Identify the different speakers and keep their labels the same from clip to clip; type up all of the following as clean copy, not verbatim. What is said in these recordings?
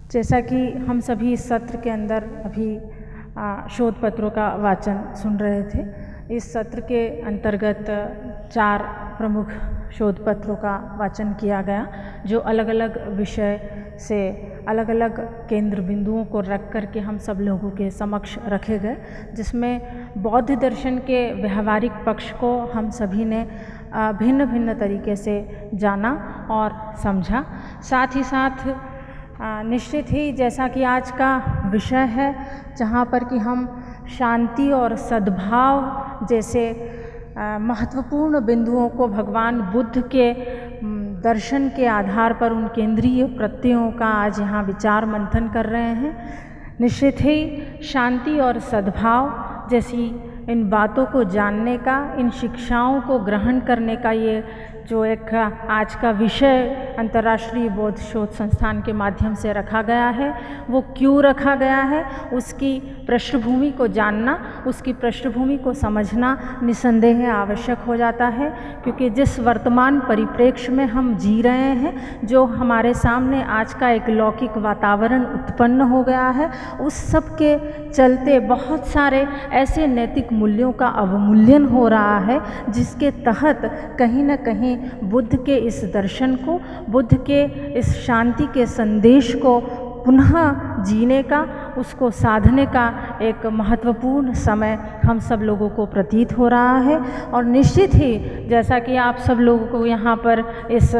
Speaker 1: जैसा कि हम सभी इस सत्र के अंदर अभी शोध पत्रों का वाचन सुन रहे थे, इस सत्र के अंतर्गत 4 प्रमुख शोध पत्रों का वाचन किया गया, जो अलग अलग विषय से अलग अलग केंद्र बिंदुओं को रख कर के हम सब लोगों के समक्ष रखे गए, जिसमें बौद्ध दर्शन के व्यवहारिक पक्ष को हम सभी ने भिन्न भिन्न तरीके से जाना और समझा। साथ ही साथ निश्चित ही जैसा कि आज का विषय है, जहाँ पर कि हम शांति और सद्भाव जैसे महत्वपूर्ण बिंदुओं को भगवान बुद्ध के दर्शन के आधार पर उन केंद्रीय प्रत्ययों का आज यहाँ विचार मंथन कर रहे हैं। निश्चित ही शांति और सद्भाव जैसी इन बातों को जानने का, इन शिक्षाओं को ग्रहण करने का ये जो एक आज का विषय अंतर्राष्ट्रीय बौद्ध शोध संस्थान के माध्यम से रखा गया है, वो क्यों रखा गया है, उसकी पृष्ठभूमि को जानना, उसकी पृष्ठभूमि को समझना निसंदेह आवश्यक हो जाता है। क्योंकि जिस वर्तमान परिप्रेक्ष्य में हम जी रहे हैं, जो हमारे सामने आज का एक लौकिक वातावरण उत्पन्न हो गया है, उस सब के चलते बहुत सारे ऐसे नैतिक मूल्यों का अवमूल्यन हो रहा है, जिसके तहत कहीं न कहीं बुद्ध के इस दर्शन को, बुद्ध के इस शांति के संदेश को पुनः जीने का, उसको साधने का एक महत्वपूर्ण समय हम सब लोगों को प्रतीत हो रहा है। और निश्चित ही जैसा कि आप सब लोगों को यहाँ पर इस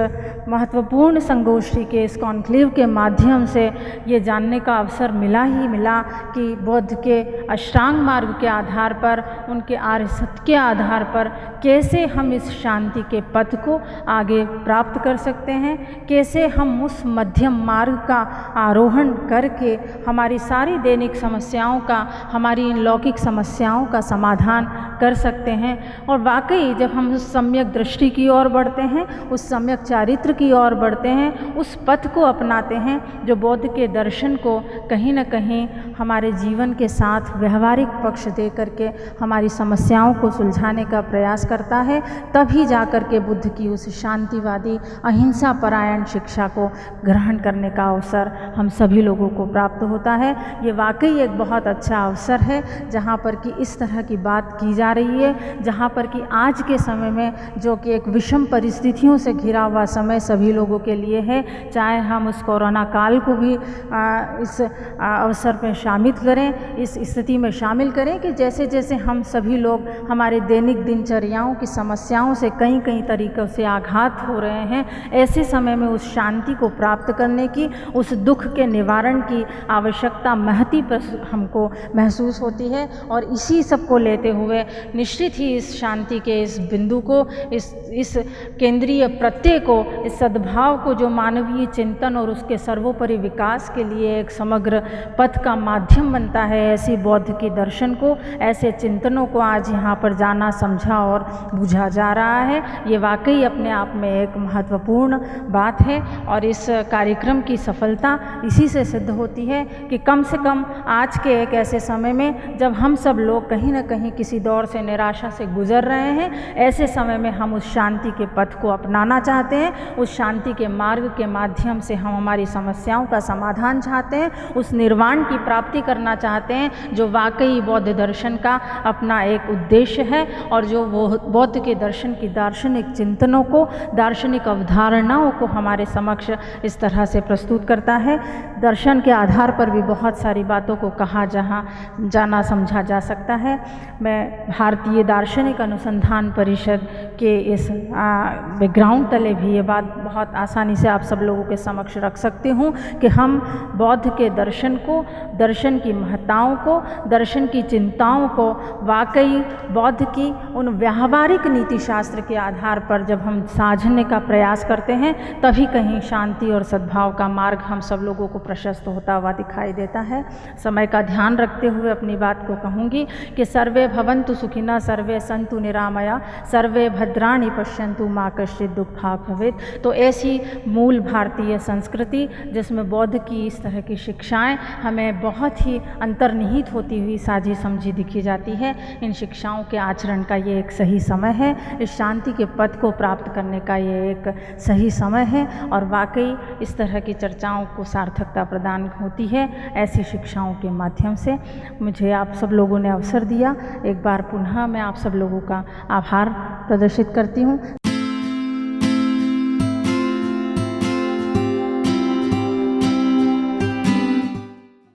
Speaker 1: महत्वपूर्ण संगोष्ठी के, इस कॉन्क्लेव के माध्यम से ये जानने का अवसर मिला ही मिला कि बुद्ध के अष्टांग मार्ग के आधार पर, उनके आर्य सत्य के आधार पर कैसे हम इस शांति के पथ को आगे प्राप्त कर सकते हैं, कैसे हम उस मध्यम मार्ग का आरोहण करके हमारी सारी दैनिक समस्याओं का, हमारी इन लौकिक समस्याओं का समाधान कर सकते हैं। और वाकई जब हम उस सम्यक दृष्टि की ओर बढ़ते हैं, उस सम्यक चारित्र की ओर बढ़ते हैं, उस पथ को अपनाते हैं जो बौद्ध के दर्शन को कहीं न कहीं हमारे जीवन के साथ व्यवहारिक पक्ष दे करके हमारी समस्याओं को सुलझाने का प्रयास करता है, तभी जा कर के बुद्ध की उस शांतिवादी अहिंसा परायण शिक्षा को ग्रहण करने का अवसर हम सभी लोगों को प्राप्त होता है। ये वाकई एक बहुत अच्छा अवसर है, जहाँ पर कि इस तरह की बात की जा रही है, जहाँ पर कि आज के समय में जो कि एक विषम परिस्थितियों से घिरा हुआ समय सभी लोगों के लिए है, चाहे हम उस कोरोना काल को भी इस अवसर पर शामिल करें, इस स्थिति में शामिल करें कि जैसे जैसे हम सभी लोग हमारे दैनिक दिनचर्याओं की समस्याओं से कई कई तरीक़ों से आघात हो रहे हैं, ऐसे समय में उस शांति को प्राप्त करने की, उस दुख के निवारण की आवश्यकता महती पर हमको महसूस होती है। और इसी सब को लेते हुए निश्चित ही इस शांति के इस बिंदु को, इस केंद्रीय प्रत्यय को, इस सद्भाव को, जो मानवीय चिंतन और उसके सर्वोपरि विकास के लिए एक समग्र पथ का माध्यम बनता है, ऐसी बौद्ध के दर्शन को, ऐसे चिंतनों को आज यहाँ पर जाना, समझा और बूझा जा रहा है। ये वाकई अपने आप में एक महत्वपूर्ण बात है। और इस कार्यक्रम की सफलता इसी से सिद्ध होती है कि कम से कम आज के एक ऐसे समय में जब हम सब लोग कहीं ना कहीं किसी दौर से, निराशा से गुजर रहे हैं, ऐसे समय में हम उस शांति के पथ को अपनाना चाहते हैं, उस शांति के मार्ग के माध्यम से हम हमारी समस्याओं का समाधान चाहते हैं, उस निर्वाण की प्राप्ति करना चाहते हैं, जो वाकई बौद्ध दर्शन का अपना एक उद्देश्य है और जो वो बौद्ध के दर्शन की दार्शनिक चिंतनों को, दार्शनिक अवधारणाओं को हमारे समक्ष इस तरह से प्रस्तुत करता है। दर्शन के आधार पर भी बहुत सारी बातों को कहा, जहाँ जाना समझा जा सकता है। मैं भारतीय दार्शनिक अनुसंधान परिषद के इस बैकग्राउंड तले भी ये बात बहुत आसानी से आप सब लोगों के समक्ष रख सकती हूँ कि हम बौद्ध के दर्शन को, दर्शन की महत्ताओं को, दर्शन की चिंताओं को वाकई बौद्ध की उन व्यावहारिक नीति शास्त्र के आधार पर जब हम साझने का प्रयास करते हैं, तभी कहीं शांति और सद्भाव का मार्ग हम सब लोगों को प्रशस्त होता हुआ दिखाई देता है। समय का ध्यान रख रखते हुए अपनी बात को कहूँगी कि सर्वे भवन्तु सुखिनः, सर्वे सन्तु निरामया, सर्वे भद्राणि पश्यन्तु मा कश्चित् दुःखभाग् भवेत्। तो ऐसी मूल भारतीय संस्कृति जिसमें बौद्ध की इस तरह की शिक्षाएं हमें बहुत ही अंतर्निहित होती हुई साझी समझी दिखी जाती है। इन शिक्षाओं के आचरण का ये एक सही समय है, इस शांति के पद को प्राप्त करने का ये एक सही समय है और वाकई इस तरह की चर्चाओं को सार्थकता प्रदान होती है ऐसी शिक्षाओं के माध्यम से। मुझे आप सब लोगों ने अवसर दिया, एक बार पुनः मैं आप सब लोगों का आभार प्रदर्शित करती हूँ।